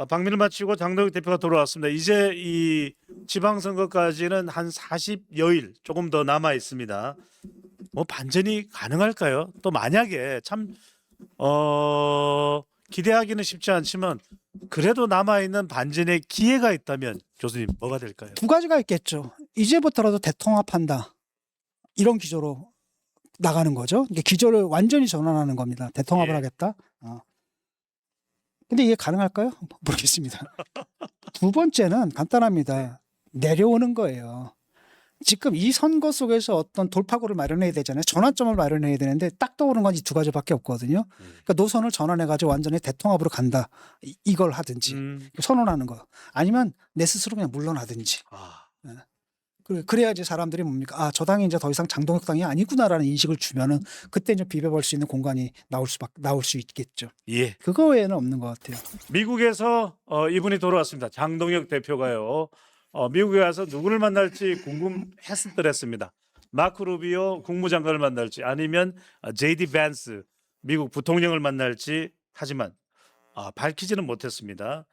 방미를 마치고 장동혁 대표가 돌아왔습니다. 이제 이 지방선거까지는 한 40여일 조금 더 남아 있습니다. 뭐 반전이 가능할까요? 또 만약에 참 기대하기는 쉽지 않지만 그래도 남아 있는 반전의 기회가 있다면 교수님 뭐가 될까요? 두 가지가 있겠죠. 이제부터라도 대통합한다. 이런 기조로 나가는 거죠. 이게 기조를 완전히 전환하는 겁니다. 대통합을 예. 하겠다. 근데 이게 가능할까요? 모르겠습니다. 두 번째는 간단합니다. 내려오는 거예요. 지금 이 선거 속에서 어떤 돌파구를 마련해야 되잖아요. 전환점을 마련해야 되는데 딱 떠오르는 건 이 두 가지밖에 없거든요. 그러니까 노선을 전환해가지고 완전히 대통합으로 간다. 이걸 하든지 선언하는 거. 아니면 내 스스로 그냥 물러나든지. 그래야지 사람들이 뭡니까? 저 당이 이제 더 이상 장동혁 당이 아니구나라는 인식을 주면은 그때 이제 비벼볼 수 있는 공간이 나올 수 있겠죠. 예. 그거 외에는 없는 것 같아요. 미국에서 이분이 돌아왔습니다. 장동혁 대표가요. 미국에 와서 누구를 만날지 궁금했었더랬습니다. 마크 루비오 국무장관을 만날지 아니면 JD 밴스 미국 부통령을 만날지 하지만 밝히지는 못했습니다.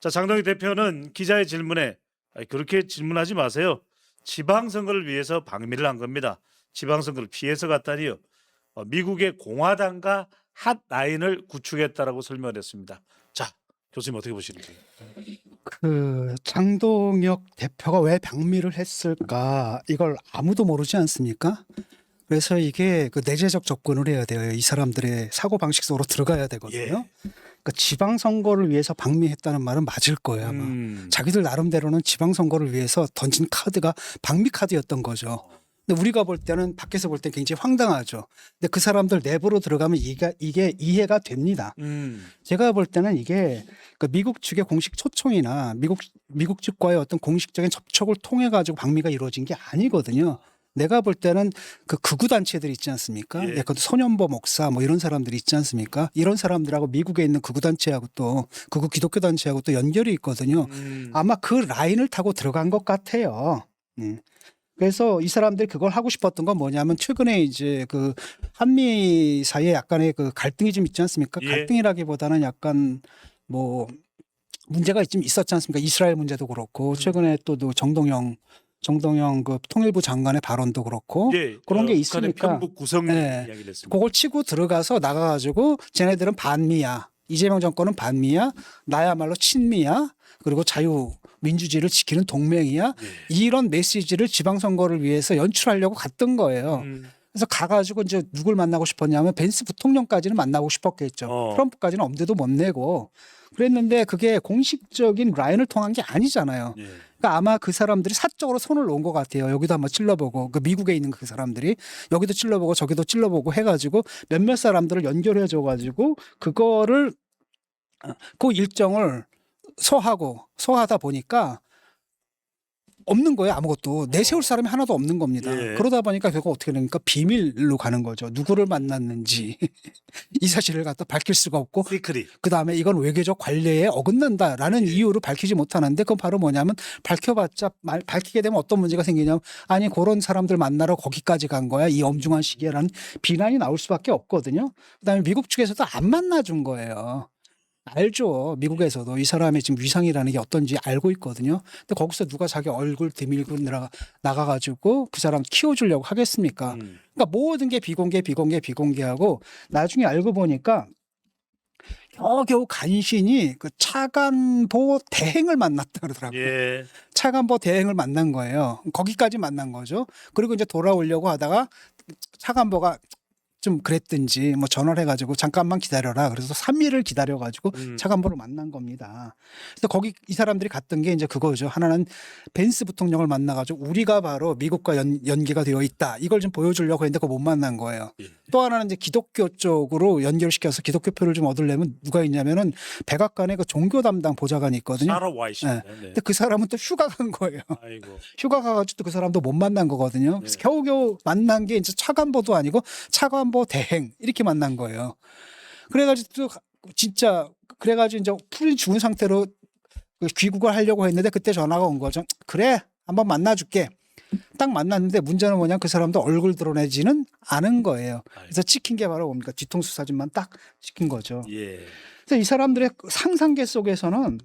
자, 장동혁 대표는 기자의 질문에 그렇게 질문하지 마세요. 지방선거를 위해서 방미를 한 겁니다. 지방선거를 피해서 갔다니요. 미국의 공화당과 핫라인을 구축했다라고 설명을 했습니다. 자, 교수님 어떻게 보시는지. 장동혁 대표가 왜 방미를 했을까? 이걸 아무도 모르지 않습니까? 그래서 이게 내재적 접근을 해야 돼요. 이 사람들의 사고방식 속으로 들어가야 되거든요. 예. 그러니까 지방선거를 위해서 방미했다는 말은 맞을 거예요. 아마. 자기들 나름대로는 지방선거를 위해서 던진 카드가 방미 카드였던 거죠. 근데 우리가 볼 때는 밖에서 볼 때 굉장히 황당하죠. 근데 그 사람들 내부로 들어가면 이게 이해가 됩니다. 제가 볼 때는 이게 미국 측의 공식 초청이나 미국 측과의 어떤 공식적인 접촉을 통해 가지고 방미가 이루어진 게 아니거든요. 내가 볼 때는 극우 단체들 있지 않습니까? 예. 손연보 목사 뭐 이런 사람들이 있지 않습니까? 이런 사람들하고 미국에 있는 극우 단체하고 또 극우 기독교 단체하고 또 연결이 있거든요. 아마 그 라인을 타고 들어간 것 같아요. 그래서 이 사람들이 그걸 하고 싶었던 건 뭐냐면 최근에 이제 한미 사이에 약간의 갈등이 좀 있지 않습니까? 예. 갈등이라기보다는 약간 뭐 문제가 좀 있었지 않습니까? 이스라엘 문제도 그렇고 최근에 또 정동영 통일부 장관의 발언도 그렇고 그런 게 있으니까 편북 구성 이야기를 했습니다. 그걸 치고 들어가서 나가가지고 쟤네들은 반미야. 이재명 정권은 반미야. 나야말로 친미야. 그리고 자유민주주의를 지키는 동맹이야. 이런 메시지를 지방선거를 위해서 연출하려고 갔던 거예요. 그래서 가가지고 이제 누굴 만나고 싶었냐면 벤스 부통령까지는 만나고 싶었겠죠. 트럼프까지는 엄두도 못 내고 그랬는데 그게 공식적인 라인을 통한 게 아니잖아요. 그러니까 아마 그 사람들이 사적으로 손을 놓은 것 같아요. 여기도 한번 찔러보고 미국에 있는 그 사람들이 여기도 찔러보고 저기도 찔러보고 해가지고 몇몇 사람들을 연결해줘가지고 그거를 그 일정을 소화하다 보니까 없는 거예요. 아무것도 내세울 사람이 하나도 없는 겁니다. 그러다 보니까 결국 어떻게 되니까 비밀로 가는 거죠. 누구를 만났는지 이 사실을 갖다 밝힐 수가 없고 그다음에 이건 외교적 관례에 어긋난다라는 이유로 밝히지 못하는데 그건 바로 뭐냐면 밝혀봤자 밝히게 되면 어떤 문제가 생기냐면 아니 그런 사람들 만나러 거기까지 간 거야 이 엄중한 시기에라는 비난이 나올 수밖에 없거든요. 그다음에 미국 측에서도 안 만나준 거예요. 알죠. 미국에서도 이 사람의 지금 위상이라는 게 어떤지 알고 있거든요. 근데 거기서 누가 자기 얼굴 드밀고 나가가지고 그 사람 키워주려고 하겠습니까? 그러니까 모든 게 비공개하고 나중에 알고 보니까 겨우겨우 간신히 차관보 대행을 만났다 그러더라고요. 차관보 대행을 만난 거예요. 거기까지 만난 거죠. 그리고 이제 돌아오려고 하다가 차관보가 좀 그랬든지 뭐 전화를 해가지고 잠깐만 기다려라. 그래서 3일을 기다려가지고 차관보를 만난 겁니다. 그래서 거기 이 사람들이 갔던 게 이제 그거죠. 하나는 벤스 부통령을 만나가지고 우리가 바로 미국과 연계가 되어 있다. 이걸 좀 보여주려고 했는데 그거 못 만난 거예요. 또 하나는 이제 기독교 쪽으로 연결시켜서 기독교표를 좀 얻으려면 누가 있냐면은 백악관에 종교 담당 보좌관이 있거든요. 사라 와이시입니다. 근데 그 사람은 또 휴가 간 거예요. 휴가 가가지고 또 그 사람도 못 만난 거거든요. 그래서 겨우겨우 만난 게 이제 차관보도 아니고 차관보 대행 이렇게 만난 거예요. 그래가지고 또 진짜 그래가지고 이제 풀이 죽은 상태로 귀국을 하려고 했는데 그때 전화가 온 거죠. 그래 한번 만나줄게. 딱 만났는데 문제는 뭐냐 그 사람도 얼굴 드러내지는 않은 거예요. 그래서 찍힌 게 바로 뭡니까 뒤통수 사진만 딱 찍힌 거죠. 그래서 이 사람들의 상상계 속에서는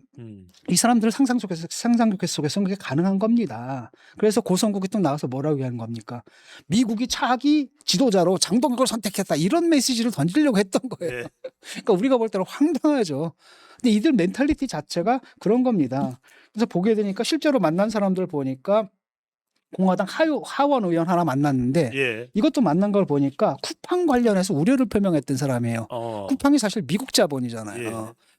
이 사람들의 상상계 속에서는 그게 가능한 겁니다. 그래서 고성국이 또 나와서 뭐라고 얘기하는 겁니까? 미국이 차기 지도자로 장동혁을 선택했다 이런 메시지를 던지려고 했던 거예요. 네. 그러니까 우리가 볼 때는 황당하죠. 근데 이들 멘탈리티 자체가 그런 겁니다. 그래서 보게 되니까 실제로 만난 사람들 보니까 공화당 하원 의원 하나 만났는데 예. 이것도 만난 걸 보니까 쿠팡 관련해서 우려를 표명했던 사람이에요. 쿠팡이 사실 미국 자본이잖아요. 예.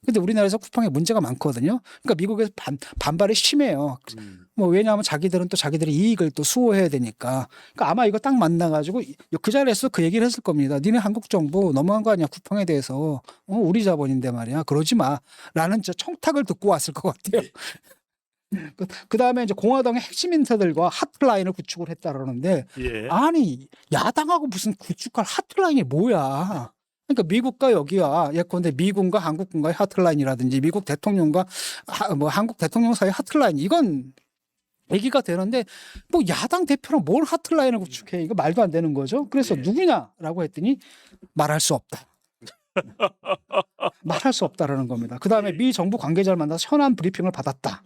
근데 우리나라에서 쿠팡에 문제가 많거든요. 그러니까 미국에서 반발이 심해요. 음. 뭐 왜냐하면 자기들은 또 자기들의 이익을 또 수호해야 되니까. 그러니까 아마 이거 딱 만나가지고 그 자리에서 그 얘기를 했을 겁니다. 니네 한국 정부 너무한 거 아니야 쿠팡에 대해서. 우리 자본인데 말이야. 그러지 마라는 청탁을 듣고 왔을 것 같아요. 그 다음에 이제 공화당의 핵심 인사들과 하트라인을 구축을 했다라는데 예. 아니 야당하고 무슨 구축할 하트라인이 뭐야? 그러니까 미국과 여기와 예컨대 미군과 한국군과의 하트라인이라든지 미국 대통령과 뭐 한국 대통령 사이의 하트라인 이건 얘기가 되는데 뭐 야당 대표랑 뭘 하트라인을 구축해 이거 말도 안 되는 거죠. 그래서 예. 누구냐라고 했더니 말할 수 없다. 말할 수 없다라는 겁니다. 그 다음에 미 정부 관계자를 만나서 현안 브리핑을 받았다.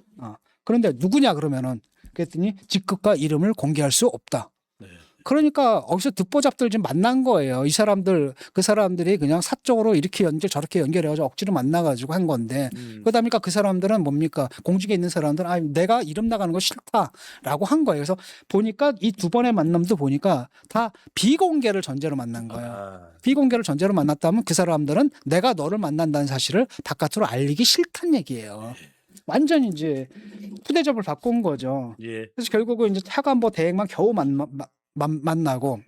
그런데 누구냐 그러면은 그랬더니 직급과 이름을 공개할 수 없다. 네. 그러니까 어디서 듣보잡들 좀 만난 거예요. 이 사람들 그 사람들이 그냥 사적으로 이렇게 연결 저렇게 연결해가지고 억지로 만나가지고 한 건데 그러다 보니까 그 사람들은 뭡니까 공직에 있는 사람들은 아 내가 이름 나가는 거 싫다라고 한 거예요. 그래서 보니까 이 두 번의 만남도 보니까 다 비공개를 전제로 만난 거예요. 비공개를 전제로 만났다면 그 사람들은 내가 너를 만난다는 사실을 바깥으로 알리기 싫다는 얘기예요. 완전 이제 푸대접을 받고 온 거죠. 예. 그래서 결국은 이제 차관보 대행만 겨우 만나고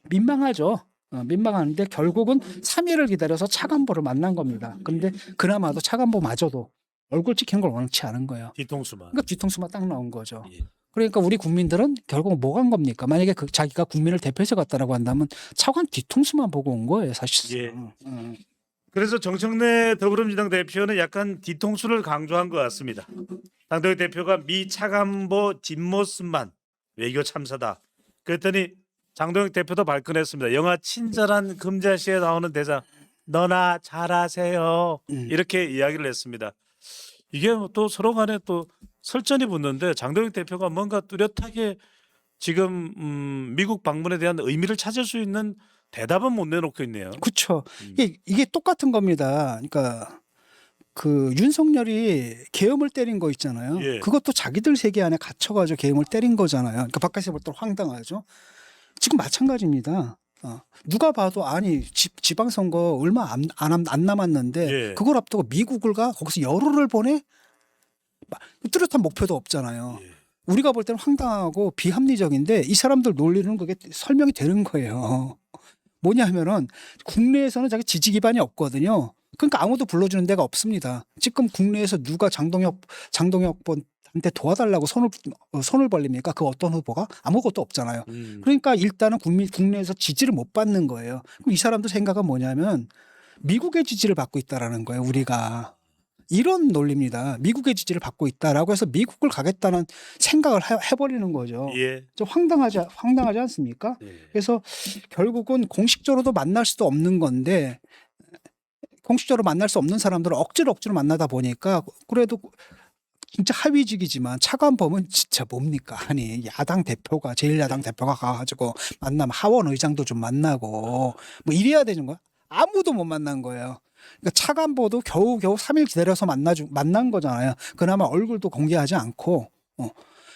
민망하죠. 민망한데 결국은 3일을 기다려서 차관보를 만난 겁니다. 그런데 그나마도 차관보마저도 얼굴 찍히는 걸 원치 않은 거예요. 뒤통수만. 그러니까 뒤통수만 딱 나온 거죠. 예. 그러니까 우리 국민들은 결국 뭐 간 겁니까? 만약에 자기가 국민을 대표해서 갔다라고 한다면 차관 뒤통수만 보고 온 거예요, 사실. 예. 그래서 정청래 더불어민주당 대표는 약간 뒤통수를 강조한 것 같습니다. 당대표 대표가 미 차관보 뒷모습만 외교 참사다. 그랬더니 장동혁 대표도 발끈했습니다. 영화 친절한 금자씨에 나오는 대사 너나 잘하세요. 이렇게 이야기를 했습니다. 이게 또 서로 간에 또 설전이 붙는데 장동혁 대표가 뭔가 뚜렷하게 지금 미국 방문에 대한 의미를 찾을 수 있는 대답은 못 내놓고 있네요. 그렇죠. 이게 똑같은 겁니다. 그러니까 그 윤석열이 계엄을 때린 거 있잖아요. 예. 그것도 자기들 세계 안에 갇혀가지고 계엄을 때린 거잖아요. 그러니까 바깥에서 볼 때 황당하죠. 지금 마찬가지입니다. 누가 봐도 아니 지방선거 얼마 안 남았는데 예. 그걸 앞두고 미국을 가 거기서 열흘을 보내 뚜렷한 목표도 없잖아요. 예. 우리가 볼 때는 황당하고 비합리적인데 이 사람들 논리는 그게 설명이 되는 거예요. 뭐냐면은 국내에서는 자기 지지 기반이 없거든요. 그러니까 아무도 불러주는 데가 없습니다. 지금 국내에서 누가 장동혁한테 도와달라고 손을 벌립니까? 그 어떤 후보가 아무것도 없잖아요. 그러니까 일단은 국내에서 지지를 못 받는 거예요. 그럼 이 사람들 생각은 뭐냐면 미국의 지지를 받고 있다라는 거예요. 우리가. 이런 논리입니다. 미국의 지지를 받고 있다라고 해서 미국을 가겠다는 생각을 해버리는 거죠. 예. 좀 황당하지 않습니까? 예. 그래서 결국은 공식적으로도 만날 수도 없는 건데 공식적으로 만날 수 없는 사람들을 억지로 만나다 보니까 그래도 진짜 하위직이지만 차관범은 진짜 뭡니까? 아니 야당 대표가 제1야당 대표가 가가지고 만나면 하원 의장도 좀 만나고 뭐 이래야 되는 거야? 아무도 못 만난 거예요. 그러니까 차관보도 겨우 3일 기다려서 만난 거잖아요. 그나마 얼굴도 공개하지 않고.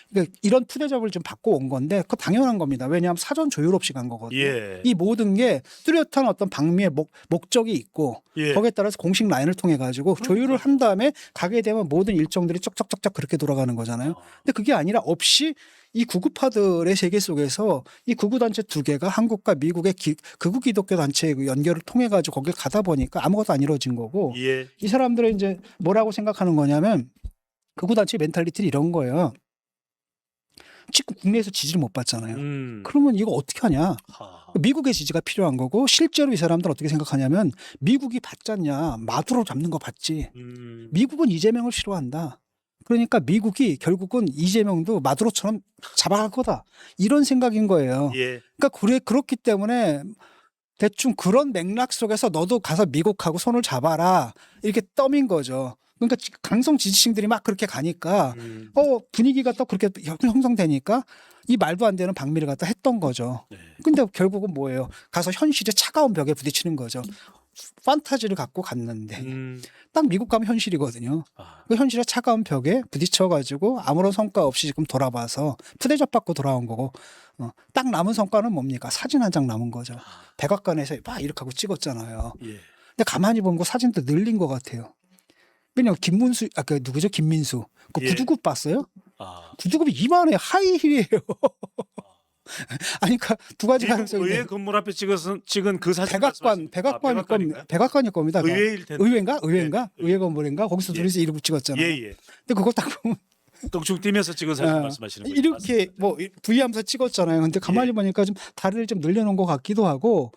그러니까 이런 푸대접을 좀 받고 온 건데 그거 당연한 겁니다. 왜냐하면 사전 조율 없이 간 거거든요. 예. 이 모든 게 뚜렷한 어떤 방미의 목적이 있고 예. 거기에 따라서 공식 라인을 통해 가지고 조율을 한 다음에 가게 되면 모든 일정들이 쩍쩍쩍쩍 그렇게 돌아가는 거잖아요. 근데 그게 아니라 없이 이 구구파들의 세계 속에서 이 구구단체 두 개가 한국과 미국의 극우 기독교 단체의 연결을 통해 가지고 거길 가다 보니까 아무것도 안 이루어진 거고 예. 이 사람들은 이제 뭐라고 생각하는 거냐면 극우단체 멘탈리티는 이런 거예요. 지금 국내에서 지지를 못 받잖아요. 그러면 이거 어떻게 하냐? 미국의 지지가 필요한 거고 실제로 이 사람들 어떻게 생각하냐면 미국이 받잖냐? 마두로 잡는 거 받지. 미국은 이재명을 싫어한다. 그러니까 미국이 결국은 이재명도 마두로처럼 잡아갈 거다. 이런 생각인 거예요. 예. 그러니까 그렇기 때문에 대충 그런 맥락 속에서 너도 가서 미국하고 손을 잡아라 이렇게 떠민 거죠. 그러니까 강성 지지층들이 막 그렇게 가니까 분위기가 또 그렇게 형성되니까 이 말도 안 되는 방미를 갖다 했던 거죠. 네. 근데 결국은 뭐예요? 가서 현실의 차가운 벽에 부딪히는 거죠. 판타지를 갖고 갔는데 딱 미국 가면 현실이거든요. 아, 그 현실의 차가운 벽에 부딪혀가지고 아무런 성과 없이 지금 돌아봐서 푸대접 받고 돌아온 거고 딱 남은 성과는 뭡니까? 사진 한 장 남은 거죠. 백악관에서 막 이렇게 하고 찍었잖아요. 예. 근데 가만히 보면 그 사진도 늘린 것 같아요. 왜냐면 김문수, 그 누구죠? 김민수. 그 예. 구두굽 봤어요? 아, 구두굽이 이만해 하이힐이에요. 아니, 그러니까 두 가지 미국 가능성이 의회 있는데 건물 앞에 찍은 그 사진 백악관일 겁니다. 백악관일 겁니다. 의회일 텐데. 의회인가? 네. 의회 건물인가? 거기서 예. 둘이서 이러고 찍었잖아요. 예예. 근데 그거 딱 보면 똥축 뛰면서 찍은 사진 아, 말씀하시는 거죠? 이렇게 뭐 V하면서 찍었잖아요. 근데 가만히 예. 보니까 좀 다리를 좀 늘려놓은 것 같기도 하고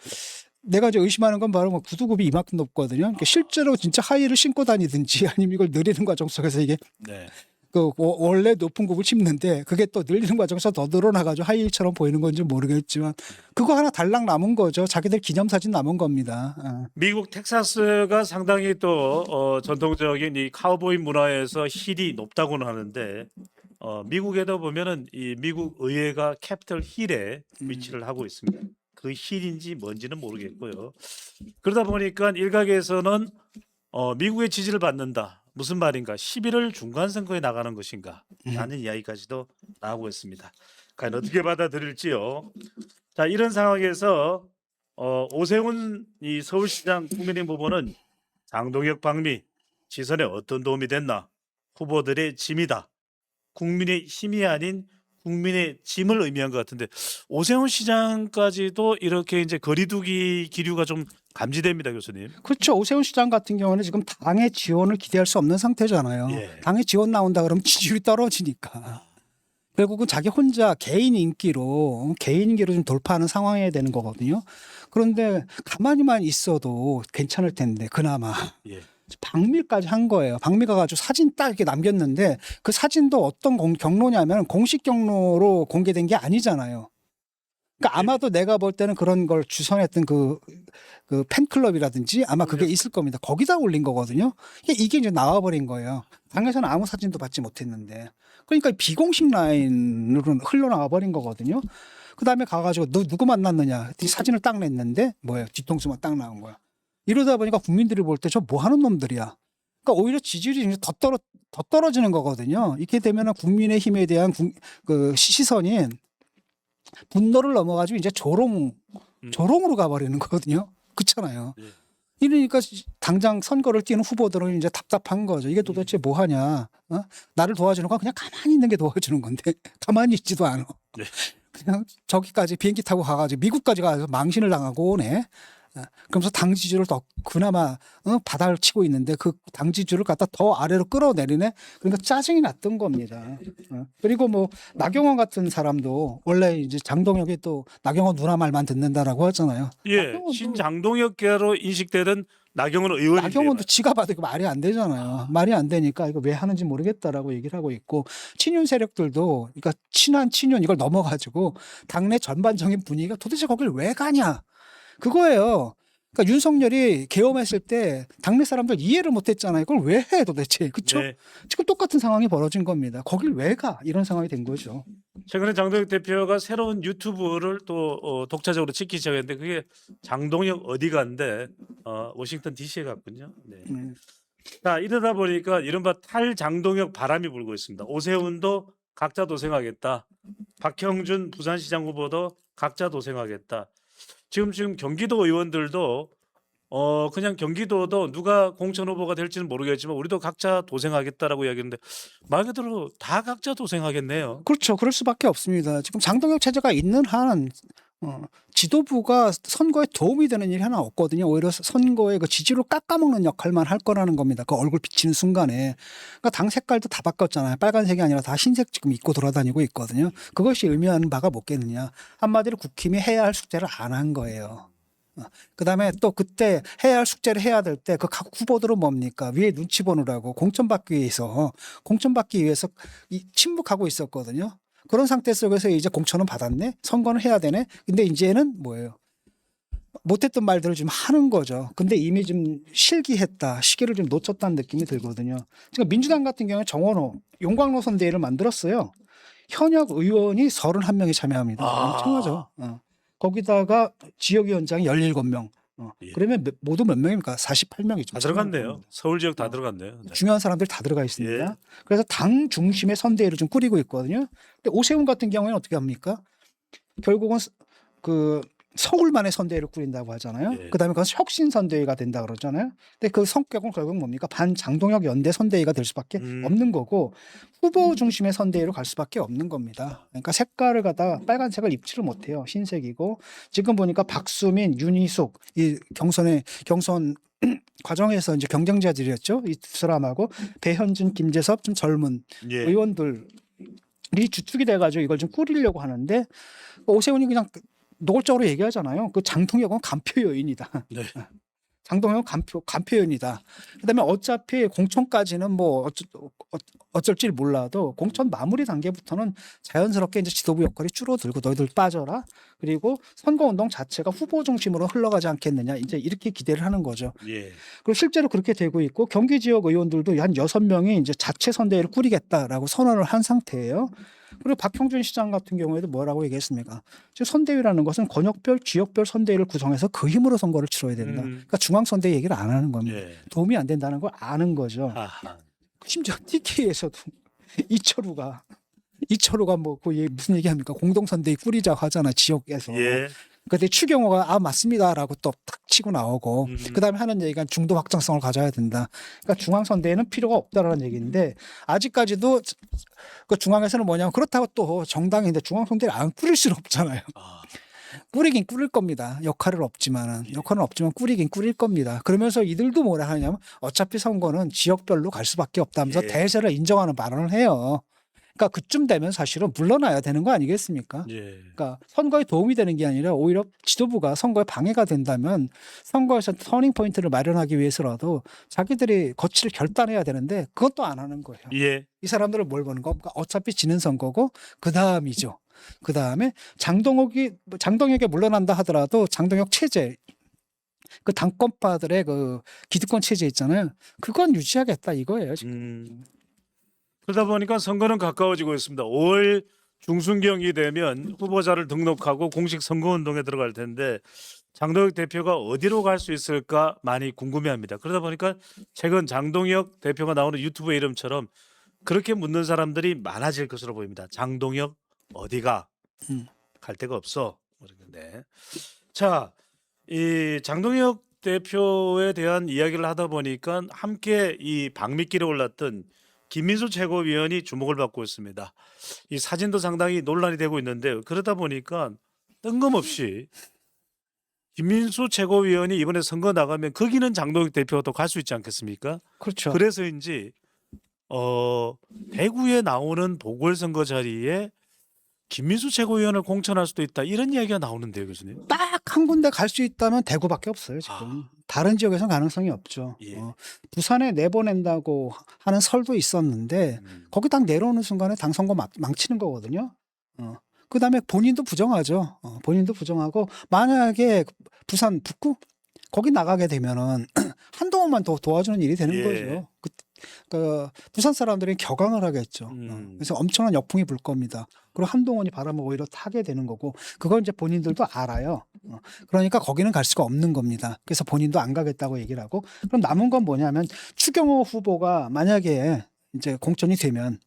내가 이제 의심하는 건 바로 뭐 구두굽이 이만큼 높거든요. 그러니까 실제로 진짜 하이힐을 신고 다니든지 아니면 이걸 늘리는 과정 속에서 이게 네. 그 원래 높은 굽을 씹는데 그게 또 늘리는 과정에서 더 늘어나가지고 하이힐처럼 보이는 건지 모르겠지만 그거 하나 달랑 남은 거죠. 자기들 기념사진 남은 겁니다. 미국 텍사스가 상당히 또 전통적인 이 카우보이 문화에서 힐이 높다고는 하는데 미국에도 보면은 이 미국 의회가 캐피털 힐에 위치를 하고 있습니다. 그 힐인지 뭔지는 모르겠고요. 그러다 보니까 일각에서는 미국의 지지를 받는다. 무슨 말인가? 11월 중간 선거에 나가는 것인가? 라는 이야기까지도 나오고 있습니다. 과연 어떻게 받아들일지요. 자, 이런 상황에서 오세훈 이 서울시장 국민의힘 후보는 장동혁 방미 지선에 어떤 도움이 됐나? 후보들의 짐이다. 국민의 힘이 아닌 국민의 짐을 의미한 것 같은데 오세훈 시장까지도 이렇게 이제 거리두기 기류가 좀 감지됩니다, 교수님. 그렇죠. 오세훈 시장 같은 경우는 지금 당의 지원을 기대할 수 없는 상태잖아요. 예. 당의 지원 나온다 그러면 지지율이 떨어지니까. 결국은 자기 혼자 개인 인기로 좀 돌파하는 상황이어야 되는 거거든요. 그런데 가만히만 있어도 괜찮을 텐데 그나마 예. 방미까지 한 거예요. 방미가 가지고 사진 딱 이렇게 남겼는데 그 사진도 어떤 경로냐면 공식 경로로 공개된 게 아니잖아요. 그러니까 아마도 내가 볼 때는 그런 걸 주선했던 그 팬클럽이라든지 아마 그게 있을 겁니다. 거기다 올린 거거든요. 이게 이제 나와버린 거예요. 당에서는 아무 사진도 받지 못했는데. 그러니까 비공식 라인으로 흘러나와 버린 거거든요. 그 다음에 가가지고 너 누구 만났느냐. 사진을 딱 냈는데 뭐예요. 뒤통수만 딱 나온 거야. 이러다 보니까 국민들이 볼 때 저 뭐 하는 놈들이야. 그러니까 오히려 지지율이 더 떨어지는 거거든요. 이렇게 되면 국민의힘에 대한 그 시선이 분노를 넘어가지고 이제 조롱으로 가버리는 거거든요. 그렇잖아요. 예. 이러니까 당장 선거를 뛰는 후보들은 이제 답답한 거죠. 이게 도대체 뭐 하냐. 나를 도와주는 건 그냥 가만히 있는 게 도와주는 건데 가만히 있지도 않아. 네. 그냥 저기까지 비행기 타고 가가지고 미국까지 가서 망신을 당하고 오네. 그러면서 당 지지율을 더 그나마 바닥을 치고 있는데 그 당 지지율을 갖다 더 아래로 끌어내리네. 그러니까 짜증이 났던 겁니다. 그리고 뭐 나경원 같은 사람도 원래 이제 장동혁이 또 나경원 누나 말만 듣는다라고 하잖아요. 예. 신장동혁계로 인식되던 나경원 의원인데 나경원도 지가 봐도 이거 말이 안 되잖아요. 말이 안 되니까 이거 왜 하는지 모르겠다라고 얘기를 하고 있고 친윤 세력들도 그러니까 친한 친윤 이걸 넘어가지고 당내 전반적인 분위기가 도대체 거길 왜 가냐. 그거예요. 그러니까 윤석열이 계엄했을 때 당내 사람들 이해를 못했잖아요. 그걸 왜 해 도대체. 그렇죠? 네. 지금 똑같은 상황이 벌어진 겁니다. 거길 왜 가? 이런 상황이 된 거죠. 최근에 장동혁 대표가 새로운 유튜브를 또 독자적으로 찍기 시작했는데 그게 장동혁 어디 간데 워싱턴 DC에 갔군요. 네. 자, 이러다 보니까 이른바 탈장동혁 바람이 불고 있습니다. 오세훈도 각자 도생하겠다. 박형준 부산시장 후보도 각자 도생하겠다. 지금 경기도 의원들도 그냥 경기도도 누가 공천 후보가 될지는 모르겠지만 우리도 각자 도생하겠다라고 이야기했는데 말 그대로 다 각자 도생하겠네요. 그렇죠. 그럴 수밖에 없습니다. 지금 장동혁 체제가 있는 한 지도부가 선거에 도움이 되는 일이 하나 없거든요. 오히려 선거에 그 지지로 깎아먹는 역할만 할 거라는 겁니다. 그 얼굴 비치는 순간에. 그러니까 당 색깔도 다 바꿨잖아요. 빨간색이 아니라 다 흰색 지금 입고 돌아다니고 있거든요. 그것이 의미하는 바가 뭐겠느냐. 한마디로 국힘이 해야 할 숙제를 안 한 거예요. 그다음에 또 그때 해야 할 숙제를 해야 될 때 그 각 후보들은 뭡니까? 위에 눈치 보느라고 공천받기 위해서 침묵하고 있었거든요. 그런 상태 속에서 이제 공천은 받았네. 선거는 해야 되네. 근데 이제는 뭐예요? 못했던 말들을 좀 하는 거죠. 근데 이미 좀 실기했다, 시기를 좀 놓쳤다는 느낌이 들거든요. 지금 민주당 같은 경우에 정원호, 용광로 선대위를 만들었어요. 현역 의원이 31명이 참여합니다. 아. 엄청나죠. 거기다가 지역위원장이 17명. 예. 그러면 모두 몇 명입니까? 48명이죠. 다 들어갔네요. 서울 지역 다 들어갔네요. 네. 중요한 사람들 다 들어가 있습니다. 예. 그래서 당 중심의 선대위를 좀 꾸리고 있거든요. 근데 오세훈 같은 경우에는 어떻게 합니까? 결국은 그 서울만의 선대위를 꾸린다고 하잖아요. 예. 그다음에 그건 혁신 선대위가 된다 그러잖아요. 근데 그 성격은 결국 뭡니까? 반장동혁 연대 선대위가 될 수밖에 없는 거고 후보 중심의 선대위로 갈 수밖에 없는 겁니다. 그러니까 색깔을 갖다가 빨간색을 입지를 못해요. 흰색이고 지금 보니까 박수민, 윤희숙 이 경선 과정에서 이제 경쟁자들이었죠. 이 두 사람하고 배현진, 김재섭 좀 젊은 예. 의원들이 주축이 돼가지고 이걸 좀 꾸리려고 하는데 오세훈이 그냥 노골적으로 얘기하잖아요. 그 장동혁은 간표 요인이다. 네. 장동혁은 간표 요인이다. 그다음에 어차피 공천까지는 뭐 어쩔지 몰라도 공천 마무리 단계부터는 자연스럽게 이제 지도부 역할이 줄어들고 너희들 빠져라. 그리고 선거운동 자체가 후보 중심으로 흘러가지 않겠느냐. 이제 이렇게 기대를 하는 거죠. 예. 그리고 실제로 그렇게 되고 있고 경기 지역 의원들도 한 6명이 이제 자체 선대위를 꾸리겠다라고 선언을 한 상태예요. 그리고 박형준 시장 같은 경우에도 뭐라고 얘기했습니까? 즉 선대위라는 것은 권역별, 지역별 선대위를 구성해서 그 힘으로 선거를 치러야 된다. 그러니까 중앙선대위 얘기를 안 하는 겁니다. 예. 도움이 안 된다는 걸 아는 거죠. 아하. 심지어 TK에서도 이철우가 뭐 그 무슨 얘기합니까? 공동선대위 꾸리자 하잖아 지역에서. 예. 그때 추경호가 맞습니다라고 또 탁 치고 나오고 그다음에 하는 얘기가 중도 확장성을 가져야 된다. 그러니까 중앙선대위는 필요가 없다라는 얘기인데 아직까지도 그 중앙에서는 뭐냐면 그렇다고 또 정당인데 중앙선대위를 안 꾸릴 수는 없잖아요. 아. 꾸리긴 꾸릴 겁니다. 역할은 없지만 꾸리긴 꾸릴 겁니다. 그러면서 이들도 뭐라 하냐면 어차피 선거는 지역별로 갈 수밖에 없다면서 예. 대세를 인정하는 발언을 해요. 그러니까 그쯤 되면 사실은 물러나야 되는 거 아니겠습니까? 예. 그러니까 선거에 도움이 되는 게 아니라 오히려 지도부가 선거에 방해가 된다면 선거에서 터닝 포인트를 마련하기 위해서라도 자기들이 거취를 결단해야 되는데 그것도 안 하는 거예요. 예. 이 사람들을 뭘 보는 거? 그러니까 어차피 지는 선거고 그 다음이죠. 그 다음에 장동혁이 물러난다 하더라도 장동혁 체제 그 당권파들의 그 기득권 체제 있잖아요. 그건 유지하겠다 이거예요. 지금. 그러다 보니까 선거는 가까워지고 있습니다. 5월 중순경이 되면 후보자를 등록하고 공식 선거운동에 들어갈 텐데 장동혁 대표가 어디로 갈 수 있을까 많이 궁금해합니다. 그러다 보니까 최근 장동혁 대표가 나오는 유튜브 이름처럼 그렇게 묻는 사람들이 많아질 것으로 보입니다. 장동혁 어디가? 갈 데가 없어. 모르겠네. 자, 이 장동혁 대표에 대한 이야기를 하다 보니까 함께 이 방미길에 올랐던 김민수 최고위원이 주목을 받고 있습니다. 이 사진도 상당히 논란이 되고 있는데 그러다 보니까 뜬금없이 김민수 최고위원이 이번에 선거 나가면 거기는 장동혁 대표가 또 갈 수 있지 않겠습니까? 그렇죠. 그래서인지 대구에 나오는 보궐선거 자리에 김민수 최고위원을 공천할 수도 있다 이런 이야기가 나오는데요, 교수님. 딱 한 군데 갈 수 있다면 대구밖에 없어요 지금. 다른 지역에서는 가능성이 없죠. 예. 부산에 내보낸다고 하는 설도 있었는데 거기 딱 내려오는 순간에 당 선거 망치는 거거든요. 그다음에 본인도 부정하죠. 본인도 부정하고 만약에 부산 북구 거기 나가게 되면은 한동훈만 더 도와주는 일이 되는 예. 거죠. 그 부산 사람들이 격앙을 하겠죠. 그래서 엄청난 역풍이 불 겁니다. 그리고 한동훈이 바람을 오히려 타게 되는 거고 그걸 이제 본인들도 알아요. 그러니까 거기는 갈 수가 없는 겁니다. 그래서 본인도 안 가겠다고 얘기를 하고 그럼 남은 건 뭐냐면 추경호 후보가 만약에 이제 공천이 되면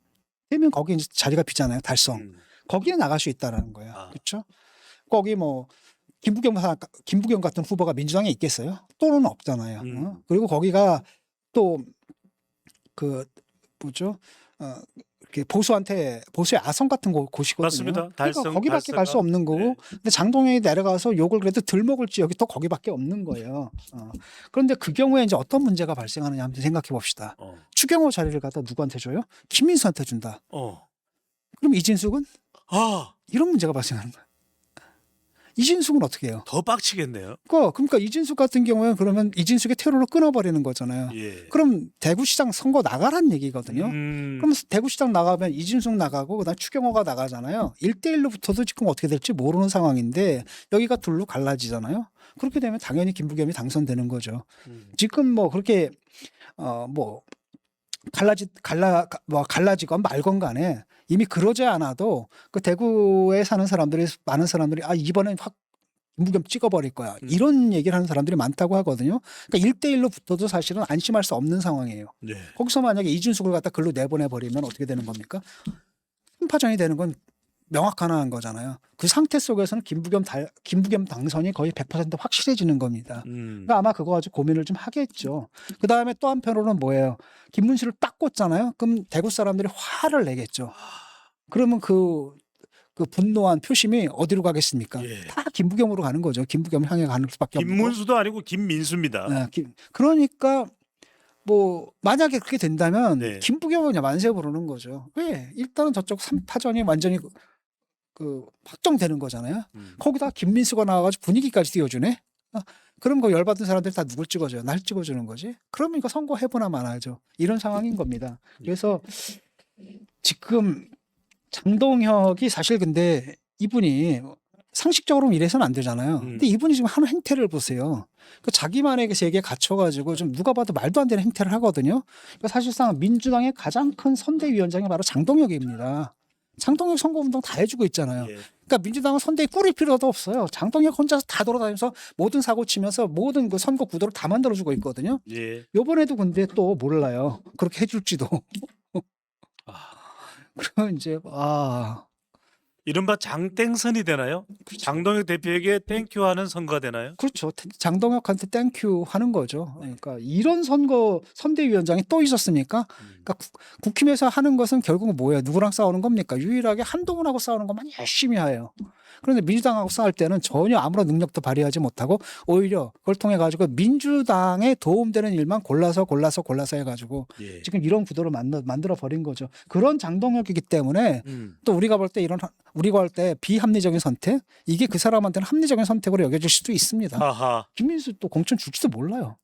거기 이제 자리가 비잖아요. 달성. 거기에 나갈 수 있다라는 거예요. 그렇죠? 거기 뭐 김부겸 같은 후보가 민주당에 있겠어요? 또는 없잖아요. 그리고 거기가 또 그 뭐죠? 이렇게 보수의 아성 같은 곳이거든요. 맞습니다. 그러니까 달성, 거기밖에 갈 수 달성가. 없는 거고. 네. 근데 장동혁이 내려가서 욕을 그래도 덜 먹을 지역이 또 거기밖에 없는 거예요. 그런데 그 경우에 이제 어떤 문제가 발생하느냐 한번 생각해 봅시다. 추경호 자리를 갖다 누구한테 줘요? 김민수한테 준다. 그럼 이진숙은 아, 이런 문제가 발생하는 거예요. 이진숙은 어떻게 해요? 더 빡치겠네요. 그러니까 이진숙 같은 경우에는 그러면 이진숙의 테러를 끊어버리는 거잖아요. 예. 그럼 대구시장 선거 나가란 얘기거든요. 음. 그럼 대구시장 나가면 이진숙 나가고 그다음 추경호가 나가잖아요. 1대1로 붙어도 지금 어떻게 될지 모르는 상황인데 여기가 둘로 갈라지잖아요. 그렇게 되면 당연히 김부겸이 당선되는 거죠. 지금 뭐 그렇게 뭐 갈라지건 말건 간에 이미 그러지 않아도 그 대구에 사는 사람들이 많은 사람들이 이번엔 확 김부겸 찍어버릴 거야. 이런 얘기를 하는 사람들이 많다고 하거든요. 그러니까 1대1로 붙어도 사실은 안심할 수 없는 상황이에요. 네. 거기서 만약에 이준숙을 갖다 글로 내보내버리면 어떻게 되는 겁니까? 승파전이 되는 건 명확한 거잖아요. 그 상태 속에서는 김부겸 당선이 거의 100% 확실해지는 겁니다. 그러니까 아마 그거 가지고 고민을 좀 하겠죠. 그 다음에 또 한편으로는 뭐예요? 김문수를 딱 꽂잖아요. 그럼 대구 사람들이 화를 내겠죠. 그러면 그 분노한 표심이 어디로 가겠습니까? 예. 다 김부겸으로 가는 거죠. 김부겸을 향해 가는 수밖에 없고. 김문수도 아니고 김민수입니다. 네, 그러니까 뭐 만약에 그렇게 된다면 네. 김부겸은 만세 부르는 거죠. 왜? 일단은 저쪽 3파전이 완전히 그 확정되는 거잖아요. 거기다 김민수가 나와가지고 분위기까지 띄워주네. 그럼 그 열받은 사람들이 다 누굴 찍어줘요? 날 찍어주는 거지. 그러면 이거 선거 해보나 마나죠. 이런 상황인 겁니다. 그래서 지금 장동혁이 사실 근데 이분이 상식적으로 이래서는 안 되잖아요. 근데 이분이 지금 하는 행태를 보세요. 그 자기만의 그 세계에 갇혀가지고 좀 누가 봐도 말도 안 되는 행태를 하거든요. 그러니까 사실상 민주당의 가장 큰 선대위원장이 바로 장동혁입니다. 장동혁 선거운동 다 해주고 있잖아요. 예. 그러니까 민주당은 선대위 꾸릴 필요도 없어요. 장동혁 혼자서 다 돌아다니면서 모든 사고 치면서 모든 그 선거 구도를 다 만들어주고 있거든요. 예. 요번에도 근데 또 몰라요. 그렇게 해줄지도. 그러면 이제 이른바 장땡선이 되나요? 장동혁 대표에게 땡큐하는 선거가 되나요? 그렇죠. 장동혁한테 땡큐 하는 거죠. 그러니까 이런 선대위원장이 또 있었습니까? 그러니까 국힘에서 하는 것은 결국은 뭐예요? 누구랑 싸우는 겁니까? 유일하게 한동훈하고 싸우는 것만 열심히 해요. 그런데 민주당하고 싸울 때는 전혀 아무런 능력도 발휘하지 못하고 오히려 그걸 통해 가지고 민주당에 도움되는 일만 골라서 해가지고 예. 지금 이런 구도를 만들어 버린 거죠. 그런 장동혁이기 때문에 또 우리가 볼 때 비합리적인 선택 이게 그 사람한테는 합리적인 선택으로 여겨질 수도 있습니다. 하하. 김민수 또 공천 줄지도 몰라요.